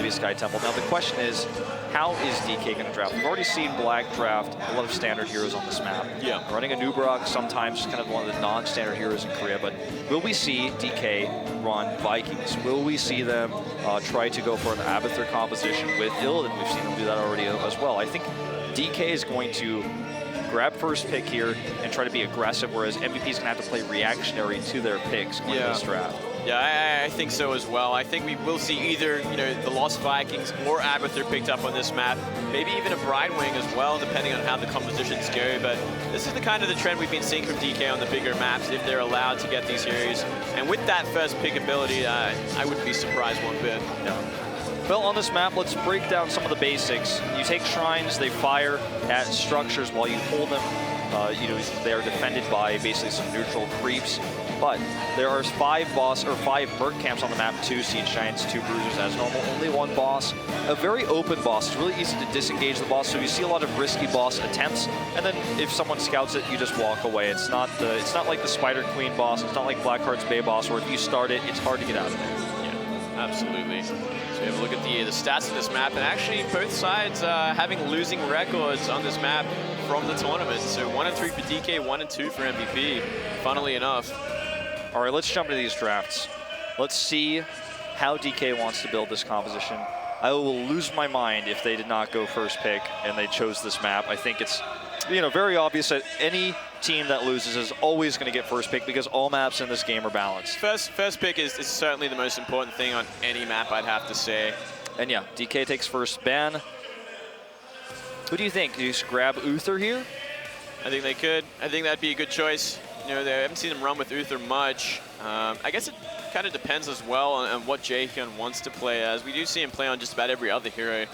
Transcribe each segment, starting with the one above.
be a Sky Temple. Now the question is, how is DK going to draft? We've already seen Black draft a lot of standard heroes on this map. Yeah. Running a Nubarak, sometimes kind of one of the non-standard heroes in Korea, but will we see DK run Vikings? Will we see them try to go for an Abathur composition with Illidan? We've seen them do that already as well. I think DK is going to grab first pick here and try to be aggressive, whereas MVP is going to have to play reactionary to their picks going into this draft. Yeah, I think so as well. I think we will see either, the Lost Vikings or Abathur picked up on this map. Maybe even a Bridewing as well, depending on how the compositions go. But this is the kind of the trend we've been seeing from DK on the bigger maps, if they're allowed to get these heroes. And with that first pick ability, I wouldn't be surprised one bit. Yeah. Well, on this map, let's break down some of the basics. You take shrines, they fire at structures while you hold them. They are defended by basically some neutral creeps. But there are 5 Merc camps on the map, 2 Siege Giants, 2 Bruisers as normal, only 1 boss. A very open boss. It's really easy to disengage the boss, so you see a lot of risky boss attempts, and then if someone scouts it, you just walk away. It's not like the Spider Queen boss, it's not like Blackheart's Bay boss, where if you start it, it's hard to get out of there. Yeah, absolutely. So we have a look at the stats of this map, and actually both sides having losing records on this map from the tournament. So 1 and 3 for DK, 1 and 2 for MVP, funnily enough. All right, let's jump into these drafts. Let's see how DK wants to build this composition. I will lose my mind if they did not go first pick and they chose this map. I think it's, very obvious that any team that loses is always going to get first pick because all maps in this game are balanced. First pick is certainly the most important thing on any map, I'd have to say. And yeah, DK takes first ban. Who do you think? Do you just grab Uther here? I think they could. I think that'd be a good choice. They haven't seen him run with Uther much. I guess it kind of depends as well on what Jaehyun wants to play as. We do see him play on just about every other hero.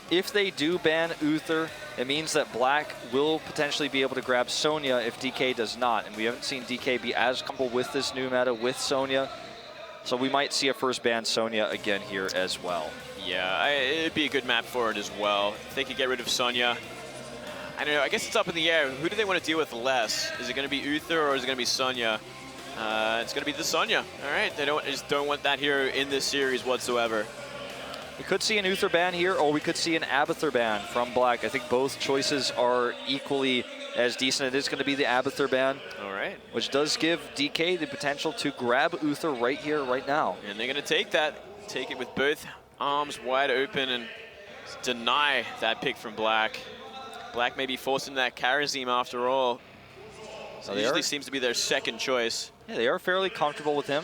If they do ban Uther, it means that Black will potentially be able to grab Sonya if DK does not. And we haven't seen DK be as comfortable with this new meta with Sonya. So we might see a first ban Sonya again here as well. Yeah, it'd be a good map for it as well. If they could get rid of Sonya. I don't know, I guess it's up in the air. Who do they want to deal with less? Is it going to be Uther or is it going to be Sonya? It's going to be the Sonya. All right, they just don't want that hero in this series whatsoever. We could see an Uther ban here, or we could see an Abathur ban from Black. I think both choices are equally as decent. It is going to be the Abathur ban. All right. Which does give DK the potential to grab Uther right here, right now. And they're going to take it with both arms wide open and deny that pick from Black. Black may be forced into that Kharazim after all. So usually seems to be their second choice. Yeah, they are fairly comfortable with him.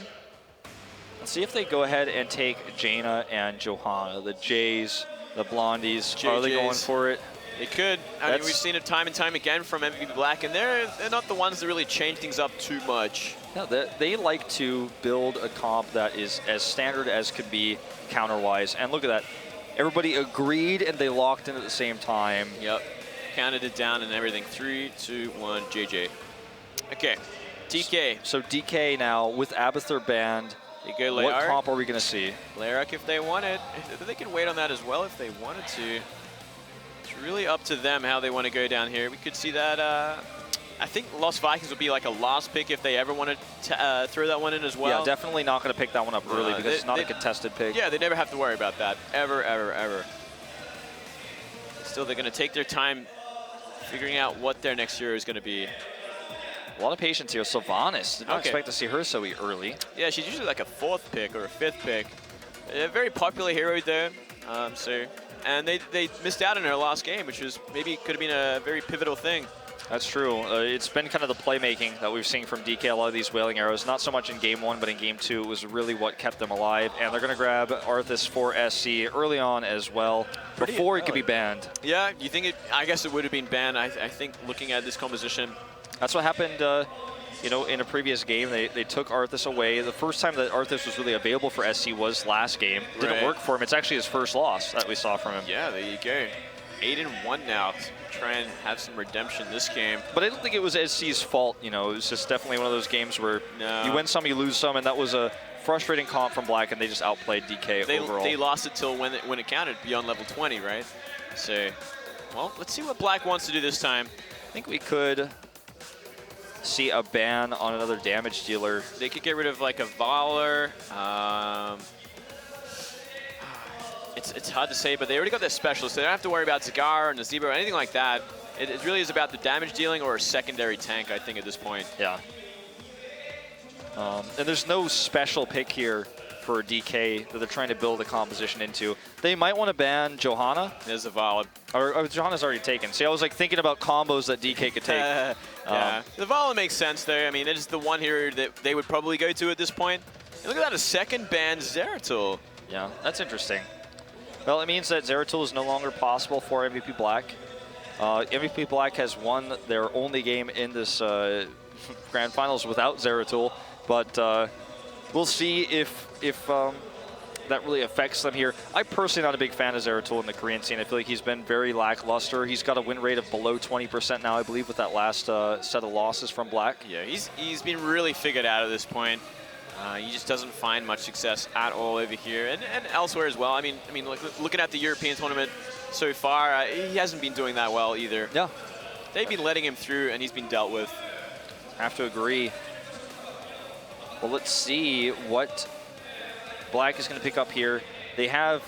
Let's see if they go ahead and take Jaina and Johanna, the Jays, the Blondies. JJs. Are they going for it? They could. I mean, we've seen it time and time again from MVP Black, and they're not the ones that really change things up too much. Yeah, they like to build a comp that is as standard as could be counter-wise. And look at that. Everybody agreed and they locked in at the same time. Yep. Counted it down and everything. 3, 2, 1, JJ. Okay. DK. So DK now with Abathur banned. Go what comp are we going to see? Larak if they want it. They can wait on that as well if they wanted to. It's really up to them how they want to go down here. We could see that. I think Lost Vikings would be like a last pick if they ever wanted to throw that one in as well. Yeah, definitely not going to pick that one up early because it's not a contested pick. Yeah, they never have to worry about that. Ever, ever, ever. Still, they're going to take their time figuring out what their next hero is going to be. A lot of patience here. Sylvanas, did not expect to see her so early. Yeah, she's usually like a 4th pick or a 5th pick. A very popular hero though. And they missed out on her last game, which was maybe could have been a very pivotal thing. That's true. It's been kind of the playmaking that we've seen from DK, a lot of these Wailing Arrows. Not so much in Game 1, but in Game 2, it was really what kept them alive. And they're going to grab Arthas for SC early on as well, before it could be banned. Yeah, you think it? I guess it would have been banned. I think looking at this composition. That's what happened, in a previous game. They took Arthas away. The first time that Arthas was really available for SC was last game. Didn't work for him. It's actually his first loss that we saw from him. Yeah, there you go. 8-1 now. Try and have some redemption this game. But I don't think it was SC's fault. It was just definitely one of those games where you win some, you lose some, and that was a frustrating comp from Black, and they just outplayed DK overall. They lost it till when it counted beyond level 20, right? So, well, let's see what Black wants to do this time. I think we could see a ban on another damage dealer. They could get rid of like a Valor. It's hard to say, but they already got their specialists. So they don't have to worry about Zagara or Nazeebo or anything like that. It really is about the damage dealing or a secondary tank, I think, at this point. Yeah. And there's no special pick here for DK that they're trying to build a composition into. They might want to ban Johanna. There's Zavala. Or Johanna's already taken. See, I was like thinking about combos that DK could take. Yeah, Zavala makes sense there. I mean, it is the one hero that they would probably go to at this point. And look at that, a second ban Zeratul. Yeah, that's interesting. Well, it means that Zeratul is no longer possible for MVP Black. MVP Black has won their only game in this Grand Finals without Zeratul, but we'll see if that really affects them here. I'm personally not a big fan of Zeratul in the Korean scene. I feel like he's been very lackluster. He's got a win rate of below 20% now, I believe, with that last set of losses from Black. Yeah, he's been really figured out at this point. He just doesn't find much success at all over here and elsewhere as well. I mean, looking at the European tournament so far, he hasn't been doing that well either. Yeah. They've been letting him through, and he's been dealt with. Have to agree. Well, let's see what Black is going to pick up here. They have,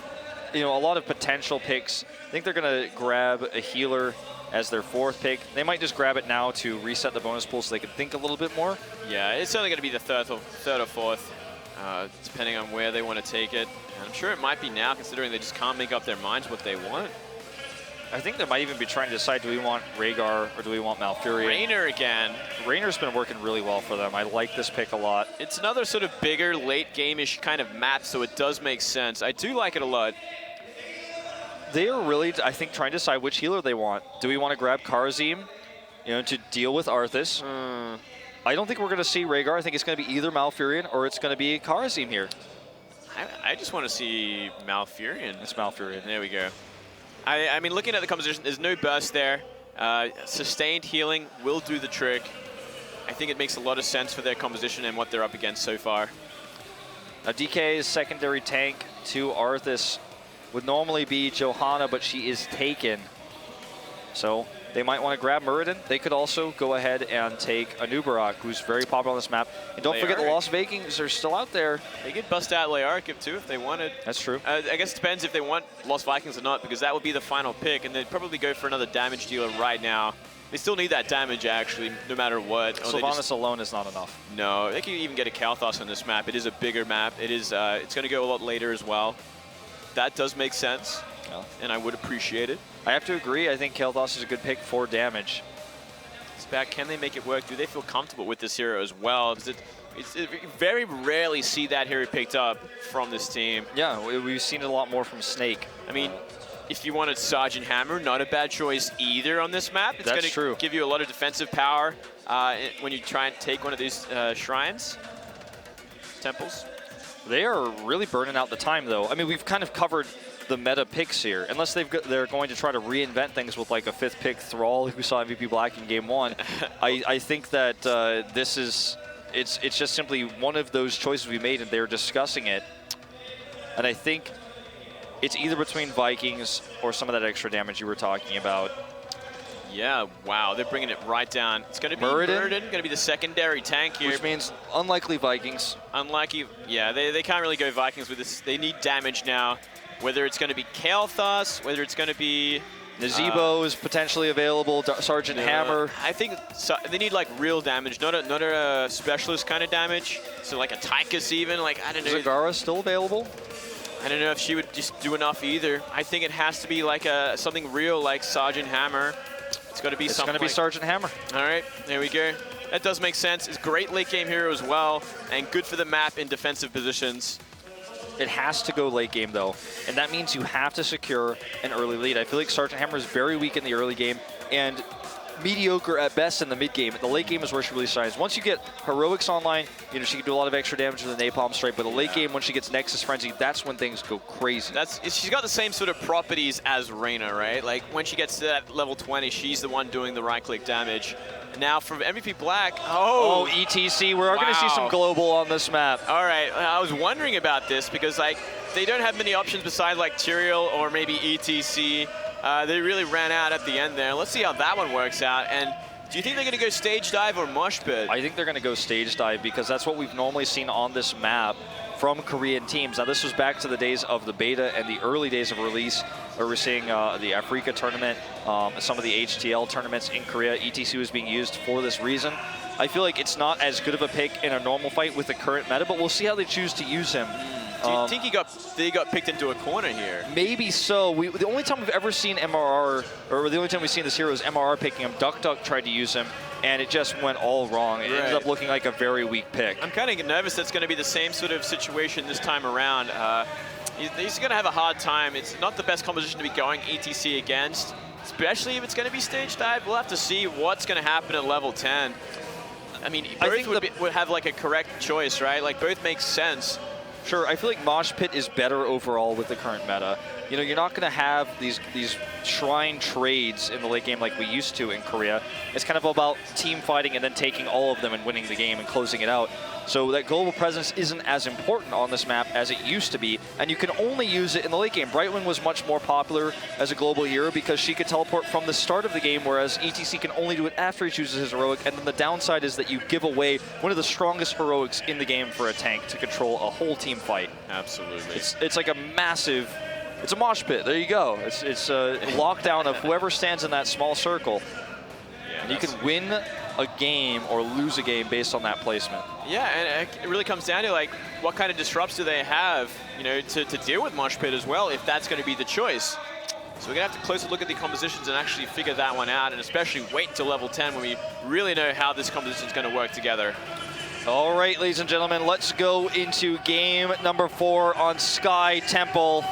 a lot of potential picks. I think they're going to grab a healer as their 4th pick. They might just grab it now to reset the bonus pool so they can think a little bit more. Yeah, it's only going to be the third or 4th, depending on where they want to take it. And I'm sure it might be now, considering they just can't make up their minds what they want. I think they might even be trying to decide, do we want Rehgar or do we want Malfurion? Raynor again. Raynor's been working really well for them. I like this pick a lot. It's another sort of bigger, late game-ish kind of map, so it does make sense. I do like it a lot. They are really, I think, trying to decide which healer they want. Do we want to grab Kharazim, to deal with Arthas? I don't think we're going to see Rehgar. I think it's going to be either Malfurion or it's going to be Kharazim here. I just want to see Malfurion. It's Malfurion. There we go. I mean, looking at the composition, there's no burst there. Sustained healing will do the trick. I think it makes a lot of sense for their composition and what they're up against so far. Now, DK's secondary tank to Arthas would normally be Johanna, but she is taken. So they might want to grab Muradin. They could also go ahead and take Anubarak, who's very popular on this map. And don't forget the Lost Vikings are still out there. They could bust out Leoric too if they wanted. That's true. I guess it depends if they want Lost Vikings or not, because that would be the final pick, and they'd probably go for another damage dealer right now. They still need that damage, actually, no matter what. Sylvanas alone is not enough. No, they can even get a Kael'thas on this map. It is a bigger map. It is. It's going to go a lot later as well. That does make sense, and I would appreciate it. I have to agree. I think Kael'thas is a good pick for damage. It's back. Can they make it work? Do they feel comfortable with this hero as well? Because you very rarely see that hero picked up from this team. Yeah, we've seen it a lot more from Snake. I mean, if you wanted Sergeant Hammer, not a bad choice either on this map. It's going to give you a lot of defensive power when you try and take one of these shrines, temples. They are really burning out the time, though. I mean, we've kind of covered the meta picks here, unless they're going to try to reinvent things with like a 5th pick Thrall, who saw MVP Black in game 1. I think that this is, it's just simply one of those choices we made, and they're discussing it. And I think it's either between Vikings or some of that extra damage you were talking about. Yeah, wow, they're bringing it right down. It's going to be Muradin, going to be the secondary tank here. Which means unlikely Vikings. Unlikely, yeah, they can't really go Vikings with this. They need damage now. Whether it's going to be Kael'thas, whether it's going to be... Nazeebo is potentially available, Sergeant Hammer. I think they need like real damage, not a specialist kind of damage. So like a Tychus even, like, I don't know. Zagara still available? I don't know if she would just do enough either. I think it has to be like something real like Sergeant Hammer. It's going to be something. It's going to be Sergeant Hammer. All right, there we go. That does make sense. It's a great late game hero as well, and good for the map in defensive positions. It has to go late game, though, and that means you have to secure an early lead. I feel like Sergeant Hammer is very weak in the early game and mediocre at best in the mid game. The late game is where she really shines. Once you get Heroics online, she can do a lot of extra damage with the Napalm Strike, but the late game, when she gets Nexus Frenzy, that's when things go crazy. She's got the same sort of properties as Reyna, right? Like, when she gets to that level 20, she's the one doing the right-click damage. Now from MVP Black, ETC, we're going to see some global on this map. All right, I was wondering about this because like they don't have many options besides like Tyrael or maybe ETC. They really ran out at the end there. Let's see how that one works out. And do you think they're going to go stage dive or mosh pit? I think they're going to go stage dive because that's what we've normally seen on this map from Korean teams. Now, this was back to the days of the beta and the early days of release, where we're seeing the Africa tournament, some of the HTL tournaments in Korea. ETC was being used for this reason. I feel like it's not as good of a pick in a normal fight with the current meta, but we'll see how they choose to use him. Do you think he got picked into a corner here? Maybe so. The only time we've ever seen MRR, or the only time we've seen this hero is MRR picking him. Duck tried to use him, and it just went all wrong. It ended up looking like a very weak pick. I'm kind of nervous that's going to be the same sort of situation this time around. He's going to have a hard time. It's not the best composition to be going ETC against, especially if it's going to be stage dive. We'll have to see what's going to happen at level 10. I mean, both would have like a correct choice, right? Like both make sense. Sure, I feel like Mosh Pit is better overall with the current meta. You know, you're not going to have these shrine trades in the late game like we used to in Korea. It's kind of about team fighting and then taking all of them and winning the game and closing it out. So that global presence isn't as important on this map as it used to be, and you can only use it in the late game. Brightwing was much more popular as a global hero because she could teleport from the start of the game, whereas ETC can only do it after he chooses his heroic, and then the downside is that you give away one of the strongest heroics in the game for a tank to control a whole team fight. Absolutely. It's like a massive... It's a mosh pit. There you go. It's a lockdown of whoever stands in that small circle. Yeah, and you can win a game or lose a game based on that placement. Yeah, and it really comes down to like what kind of disrupts do they have, you know, to deal with mosh pit as well, if that's going to be the choice. So we're going to have to closely look at the compositions and actually figure that one out, and especially wait until level 10 when we really know how this composition is going to work together. All right, ladies and gentlemen, let's go into game number 4 on Sky Temple.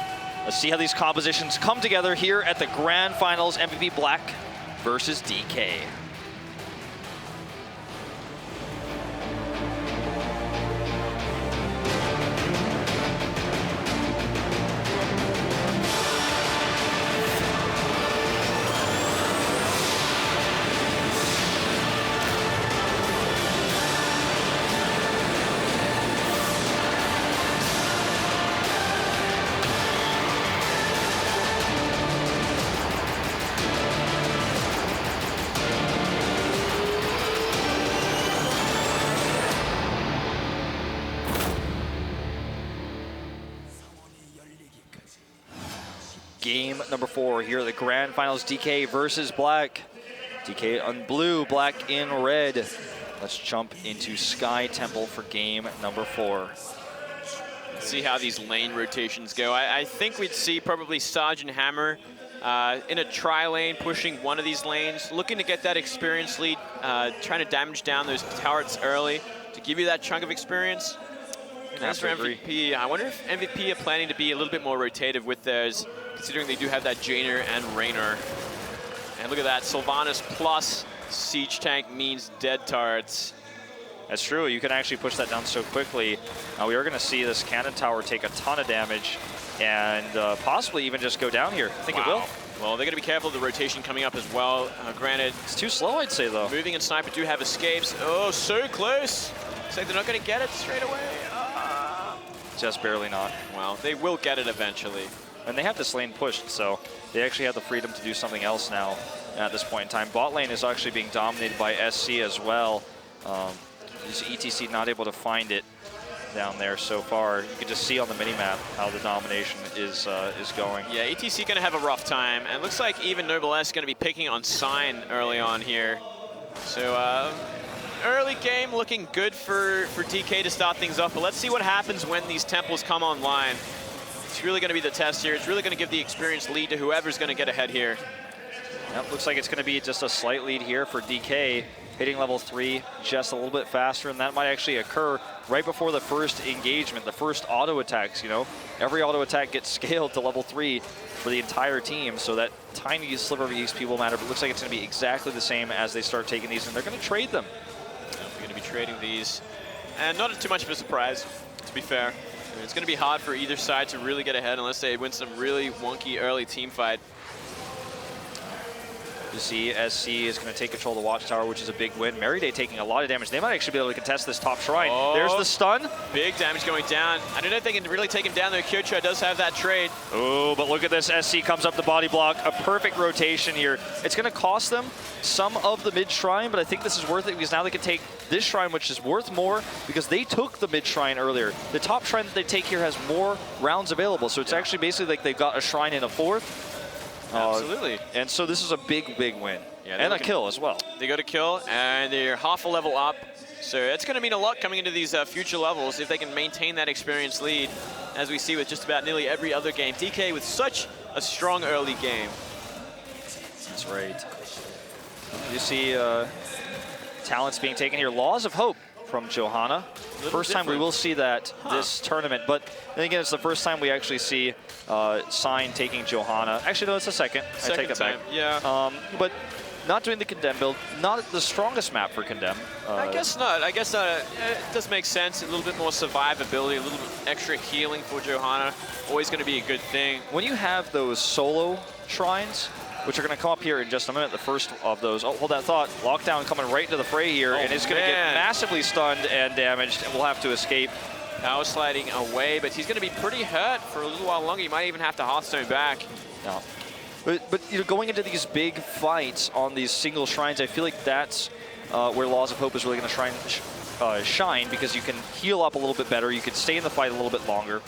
Let's see how these compositions come together here at the Grand Finals. MVP Black versus DK. Game number 4 here at the Grand Finals, DK versus Black. DK on blue, Black in red. Let's jump into Sky Temple for game number 4. Let's see how these lane rotations go. I think we'd see probably Sergeant Hammer in a tri-lane, pushing one of these lanes, looking to get that experience lead, trying to damage down those turrets early to give you that chunk of experience. And as for MVP, I wonder if MVP are planning to be a little bit more rotative with theirs, considering they do have that Jainer and Raynor. And look at that, Sylvanas plus Siege Tank means dead turrets. That's true, you can actually push that down so quickly. We are going to see this cannon tower take a ton of damage and possibly even just go down here. I think it will. Well, they're going to be careful of the rotation coming up as well. Granted, it's too slow, I'd say, though. Moving and Sniper do have escapes. Oh, so close. Looks like they're not going to get it straight away. Just barely not. Well, they will get it eventually. And they have this lane pushed, so they actually have the freedom to do something else now at this point in time. Bot lane is actually being dominated by SC as well. Is ETC not able to find it down there so far? You can just see on the minimap how the domination is going. Yeah, ETC going to have a rough time. And it looks like even Noblesse is going to be picking on Sign early on here. So early game looking good for DK to start things off, but let's see what happens when these temples come online. It's really going to be the test here. It's really going to give the experience lead to whoever's going to get ahead here. Yep, looks like it's going to be just a slight lead here for DK, hitting level 3 just a little bit faster, and that might actually occur right before the first engagement, the first auto attacks, you know. Every auto attack gets scaled to level 3 for the entire team, so that tiny sliver of EXP will matter, but it looks like it's going to be exactly the same as they start taking these, and they're going to trade them. We're going to be trading these, and not too much of a surprise, to be fair. I mean, it's going to be hard for either side to really get ahead unless they win some really wonky early team fight. You see SC is going to take control of the Watchtower, which is a big win. Merryday taking a lot of damage. They might actually be able to contest this top shrine. Oh, there's the stun. Big damage going down. I don't know if they can really take him down, though. Kyocha does have that trade. Oh, but look at this. SC comes up the body block. A perfect rotation here. It's going to cost them some of the mid shrine, but I think this is worth it because now they can take this shrine, which is worth more because they took the mid shrine earlier. The top shrine that they take here has more rounds available, so it's actually basically like they've got a shrine in a fourth. Absolutely. And so this is a big, big win. Yeah, and a kill as well. They got a kill, and they're half a level up. So it's going to mean a lot coming into these future levels if they can maintain that experience lead, as we see with just about nearly every other game. DK with such a strong early game. That's right. You see talents being taken here. Laws of Hope from Johanna. First time we will see that this tournament, but then again, it's the first time we actually see Sign taking Johanna. Actually, no, it's the second. I take it back. Yeah. But not doing the Condemn build. Not the strongest map for Condemn. I guess not. I guess it does make sense. A little bit more survivability, a little bit extra healing for Johanna. Always going to be a good thing. When you have those solo shrines, which are going to come up here in just a minute, the first of those. Oh, hold that thought. Lockdown coming right into the fray here, and it's going to get massively stunned and damaged, and we'll have to escape. Power sliding away, but he's going to be pretty hurt for a little while longer. He might even have to Hearthstone back. No. But you know, going into these big fights on these single shrines, I feel like that's where Laws of Hope is really going to shine, because you can heal up a little bit better, you can stay in the fight a little bit longer,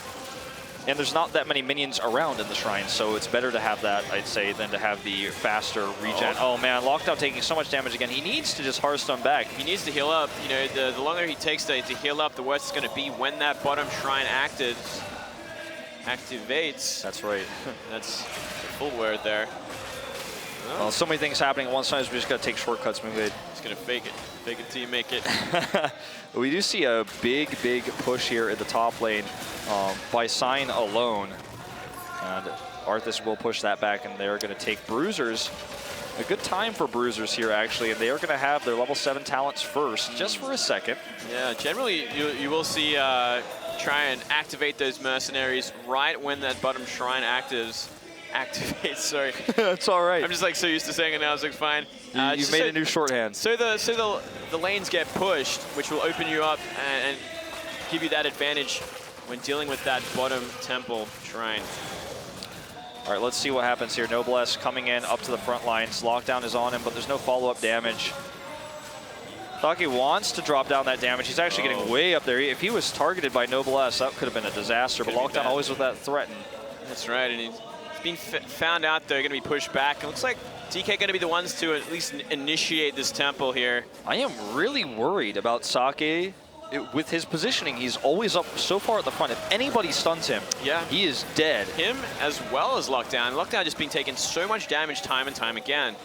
and there's not that many minions around in the shrine, so it's better to have that, I'd say, than to have the faster regen. Oh man, Lockdown taking so much damage again. He needs to just Hearthstone back. He needs to heal up. You know, the longer he takes to heal up, the worse it's going to be when that bottom shrine activates. That's right. That's the full word there. Oh. Well, so many things happening at once. Sometimes we just got to take shortcuts. Move it. He's going to fake it. Fake it till you make it. We do see a big, big push here at the top lane by Sign alone. And Arthas will push that back, and they're going to take Bruisers. A good time for Bruisers here, actually, and they are going to have their level 7 talents first, just for a second. Yeah, generally you will see try and activate those mercenaries right when that bottom shrine activates, sorry. That's all right. I'm just like so used to saying it now, I was like, fine. You've made a new shorthand. So the lanes get pushed, which will open you up and give you that advantage when dealing with that bottom temple shrine. All right, let's see what happens here. Noblesse coming in up to the front lines. Lockdown is on him, but there's no follow-up damage. Taki wants to drop down that damage. He's actually getting way up there. If he was targeted by Noblesse, that could have been a disaster, but Lockdown always with that threaten. That's right, and he's been found out they're going to be pushed back. It looks like DK going to be the ones to at least initiate this temple here. I am really worried about Sake. With his positioning, he's always up so far at the front. If anybody stuns him, he is dead. Him as well as Lockdown. Lockdown just been taking so much damage time and time again.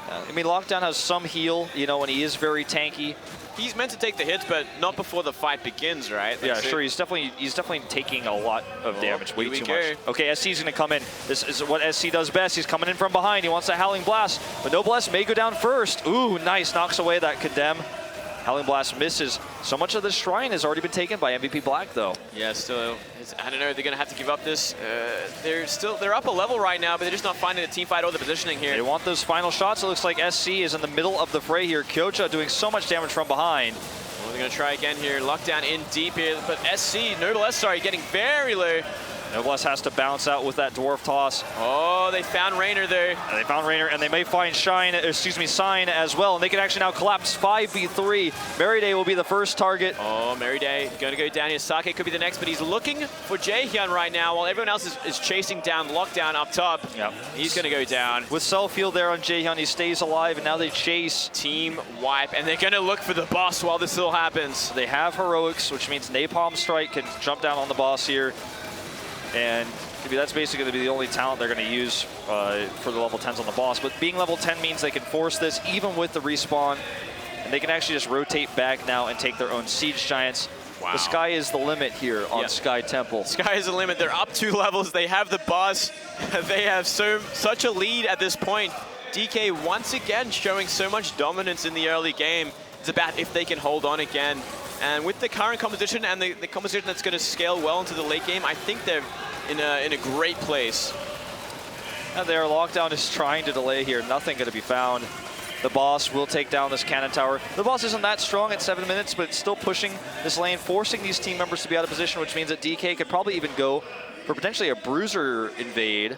I mean, Lockdown has some heal, you know, and he is very tanky. He's meant to take the hits, but not before the fight begins, right? Yeah, sure. He's definitely taking a lot of damage, way too much. Okay, SC's going to come in. This is what SC does best. He's coming in from behind. He wants a Howling Blast, but Noblesse may go down first. Ooh, nice. Knocks away that Condemn. Howling Blast misses. So much of this shrine has already been taken by MVP Black, though. Yeah, still, I don't know, they're going to have to give up this. They're up a level right now, but they're just not finding the team fight or the positioning here. They want those final shots. It looks like SC is in the middle of the fray here. Kyocha doing so much damage from behind. Well, they're going to try again here. Lockdown in deep here, but Noblesse, sorry, getting very low. Noblesse has to bounce out with that Dwarf Toss. Oh, they found Raynor there. And they found Raynor, and they may find Sign as well, and they can actually now collapse 5v3. Merryday will be the first target. Oh, Merryday going to go down here. Sake could be the next, but he's looking for Jaehyun right now while everyone else is chasing down Lockdown up top. Yep. He's going to go down. With self-heal there on Jaehyun, he stays alive, and now they chase. Team wipe, and they're going to look for the boss while this still happens. They have Heroics, which means Napalm Strike can jump down on the boss here. And that's basically going to be the only talent they're going to use for the level 10s on the boss. But being level 10 means they can force this even with the respawn. And they can actually just rotate back now and take their own Siege Giants. Wow. The sky is the limit here on Sky Temple. Sky is the limit. They're up 2 levels. They have the boss. They have such a lead at this point. DK once again showing so much dominance in the early game. It's about if they can hold on again. And with the current composition and the composition that's going to scale well into the late game, I think they're in a great place. And there, Lockdown is trying to delay here. Nothing going to be found. The boss will take down this cannon tower. The boss isn't that strong at 7 minutes, but it's still pushing this lane, forcing these team members to be out of position, which means that DK could probably even go for potentially a bruiser invade.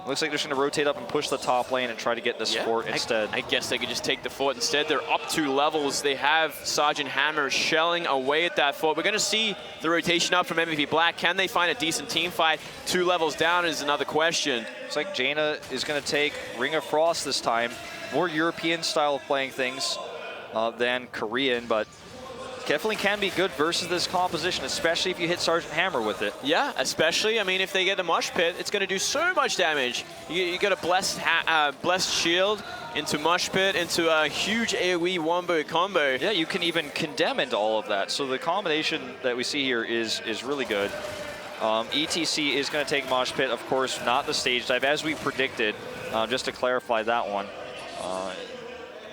Looks like they're just going to rotate up and push the top lane and try to get this fort instead. I guess they could just take the fort instead. They're up 2 levels. They have Sergeant Hammer shelling away at that fort. We're going to see the rotation up from MVP Black. Can they find a decent team fight? 2 levels down is another question. Looks like Jaina is going to take Ring of Frost this time. More European style of playing things than Korean, but definitely can be good versus this composition, especially if you hit Sergeant Hammer with it. Yeah, especially, I mean, if they get the Mosh Pit, it's going to do so much damage. You got a blessed shield into Mosh Pit, into a huge AoE wombo combo. Yeah, you can even condemn into all of that. So the combination that we see here is really good. ETC is going to take Mosh Pit, of course, not the stage dive, as we predicted, just to clarify that one.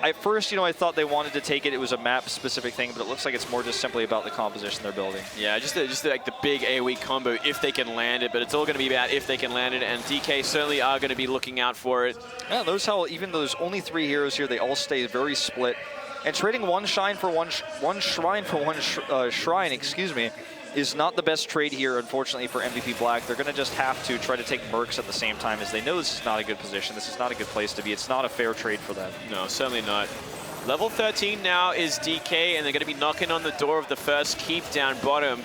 At first, I thought they wanted to take it. It was a map-specific thing, but it looks like it's more just simply about the composition they're building. Yeah, just like the big AoE combo if they can land it, but it's all going to be about if they can land it, and DK certainly are going to be looking out for it. Yeah, notice how even though there's only 3 heroes here, they all stay very split. And trading one shrine for one shrine, excuse me, is not the best trade here, unfortunately, for MVP Black. They're going to just have to try to take Mercs at the same time, as they know this is not a good position. This is not a good place to be. It's not a fair trade for them. No, certainly not. Level 13 now is DK, and they're going to be knocking on the door of the first keep down bottom.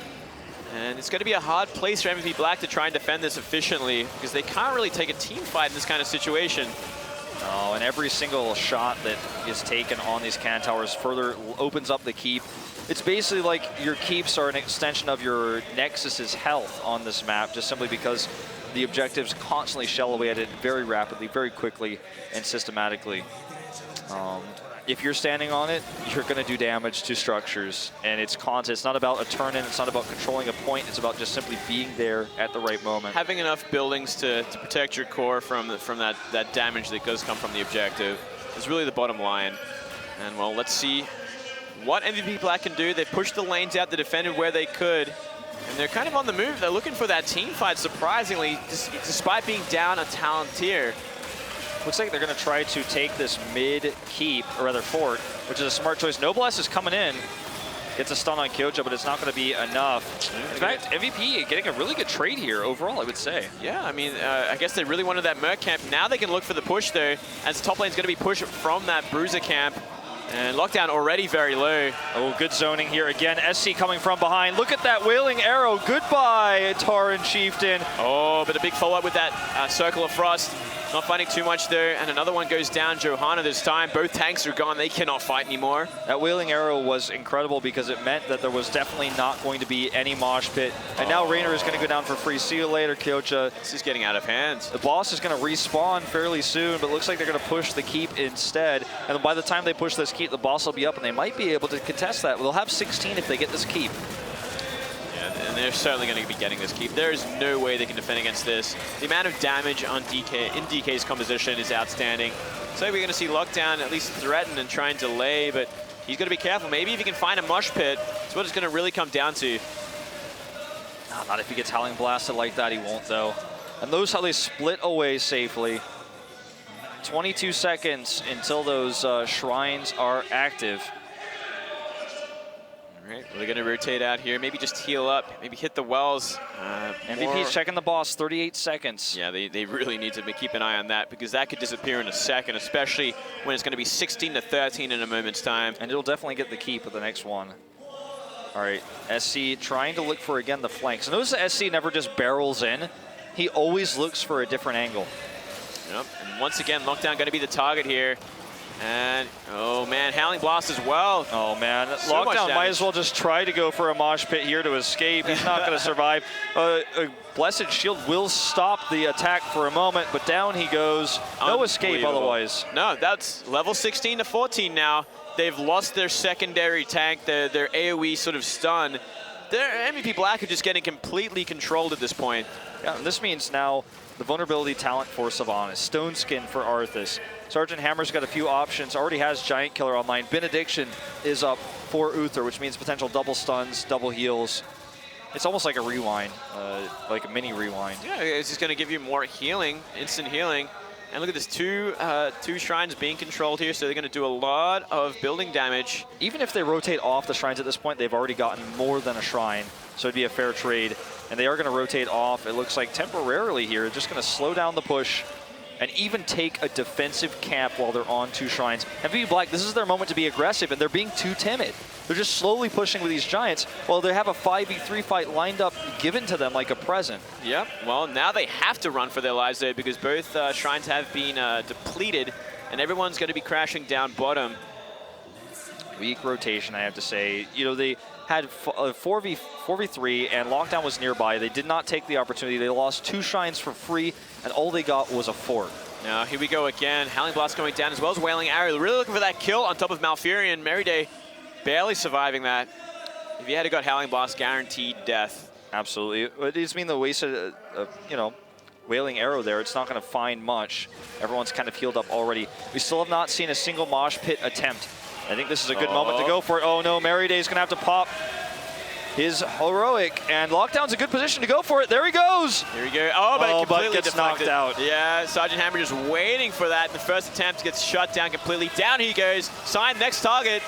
And it's going to be a hard place for MVP Black to try and defend this efficiently, because they can't really take a team fight in this kind of situation. Oh, and every single shot that is taken on these cannon towers further opens up the keep. It's basically like your keeps are an extension of your Nexus's health on this map, just simply because the objectives constantly shell away at it very rapidly, very quickly, and systematically. If you're standing on it, you're going to do damage to structures, and it's constant. It's not about a turn-in, it's not about controlling a point, it's about just simply being there at the right moment. Having enough buildings to protect your core from that damage that does come from the objective is really the bottom line. And well, let's see what MVP Black can do. They pushed the lanes out, they defended where they could, and they're kind of on the move. They're looking for that team fight, surprisingly, despite being down a talent tier. Looks like they're going to try to take this mid keep, or rather fort, which is a smart choice. Noblesse is coming in, gets a stun on Kyoja, but it's not going to be enough. In fact, MVP getting a really good trade here overall, I would say. Yeah, I mean, I guess they really wanted that Merc camp. Now they can look for the push, though, as the top lane's going to be pushed from that Bruiser camp. And Lockdown already very low. Oh, good zoning here again. SC coming from behind. Look at that Wailing Arrow. Goodbye, Tauren Chieftain. Oh, but a big follow-up with that Circle of Frost. Not finding too much there, and another one goes down. Johanna this time. Both tanks are gone. They cannot fight anymore. That Wailing Arrow was incredible because it meant that there was definitely not going to be any mosh pit. And now Raynor is going to go down for free. See you later, Kyoja. This is getting out of hand. The boss is going to respawn fairly soon, but looks like they're going to push the keep instead. And by the time they push this keep, the boss will be up, and they might be able to contest that. They'll have 16 if they get this keep. And they're certainly going to be getting this keep. There is no way they can defend against this. The amount of damage on DK in DK's composition is outstanding. So we're going to see Lockdown at least threaten and try and delay, but he's going to be careful. Maybe if he can find a mosh pit, that's what it's going to really come down to. No, not if he gets Howling Blasted like that, he won't though. And notice how they split away safely. 22 seconds until those shrines are active. All right, they're going to rotate out here. Maybe just heal up. Maybe hit the wells. MVP's checking the boss. 38 seconds. Yeah, they really need to keep an eye on that, because that could disappear in a second, especially when it's going to be 16-13 in a moment's time. And it'll definitely get the keep of the next one. All right, SC trying to look for, again, the flanks. Notice that SC never just barrels in. He always looks for a different angle. Yep, and once again, Lockdown going to be the target here. And, oh man, Howling Blast as well. Oh man, So Lockdown might as well just try to go for a mosh pit here to escape. He's not going to survive. A Blessed Shield will stop the attack for a moment, but down he goes. No escape otherwise. No, that's level 16-14 now. They've lost their secondary tank, their AoE sort of stun. Their MVP Black are just getting completely controlled at this point. Yeah, and this means now the vulnerability talent for Sylvanas, Stone Skin for Arthas. Sergeant Hammer's got a few options, already has Giant Killer online. Benediction is up for Uther, which means potential double stuns, double heals. It's almost like a rewind, like a mini rewind. Yeah, it's just going to give you more healing, instant healing. And look at this, two shrines being controlled here, so they're going to do a lot of building damage. Even if they rotate off the shrines at this point, they've already gotten more than a shrine, so it'd be a fair trade. And they are going to rotate off, it looks like temporarily here, just going to slow down the push and even take a defensive camp while they're on 2 shrines. MVP Black, this is their moment to be aggressive, and they're being too timid. They're just slowly pushing with these giants while they have a 5v3 fight lined up, given to them like a present. Yep, well, now they have to run for their lives though, because both shrines have been depleted, and everyone's going to be crashing down bottom. Weak rotation, I have to say. You know, they had 4v3 and Lockdown was nearby. They did not take the opportunity. They lost 2 shrines for free, and all they got was a fort. Now, here we go again. Howling Blast going down as well as Wailing Arrow. Really looking for that kill on top of Malfurion. Merryday barely surviving that. If he had got Howling Blast, guaranteed death. Absolutely. It does mean the wasted, you know, Wailing Arrow there. It's not going to find much. Everyone's kind of healed up already. We still have not seen a single mosh pit attempt. I think this is a good moment to go for it. Oh no, Merryday's going to have to pop his heroic, and Lockdown's a good position to go for it. There he goes. Here we go. Oh, but it completely gets deflected. knocked out. Yeah, Sergeant Hammer just waiting for that. The first attempt gets shut down completely. Down he goes. Sign next target.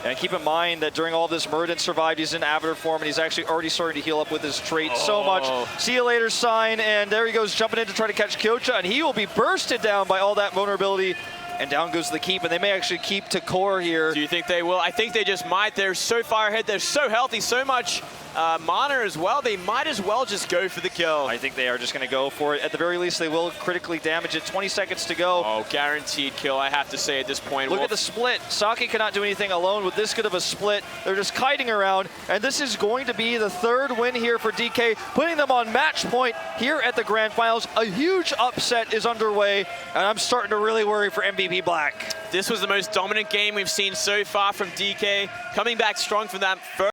And keep in mind that during all this, Muradin survived. He's in Avatar form, and he's actually already starting to heal up with his trait so much. See you later, Sign, and there he goes, jumping in to try to catch Kyocha, and he will be bursted down by all that vulnerability. And down goes the keep, and they may actually keep to core here. Do you think they will? I think they just might. They're so far ahead. They're so healthy, so much mana as well. They might as well just go for the kill. I think they are just going to go for it. At the very least, they will critically damage it. 20 seconds to go. Oh, guaranteed kill, I have to say at this point. Look at the split. Saki cannot do anything alone with this good of a split. They're just kiting around, and this is going to be the 3rd win here for DK, putting them on match point here at the Grand Finals. A huge upset is underway, and I'm starting to really worry for MVP Black. This was the most dominant game we've seen so far from DK, coming back strong from that first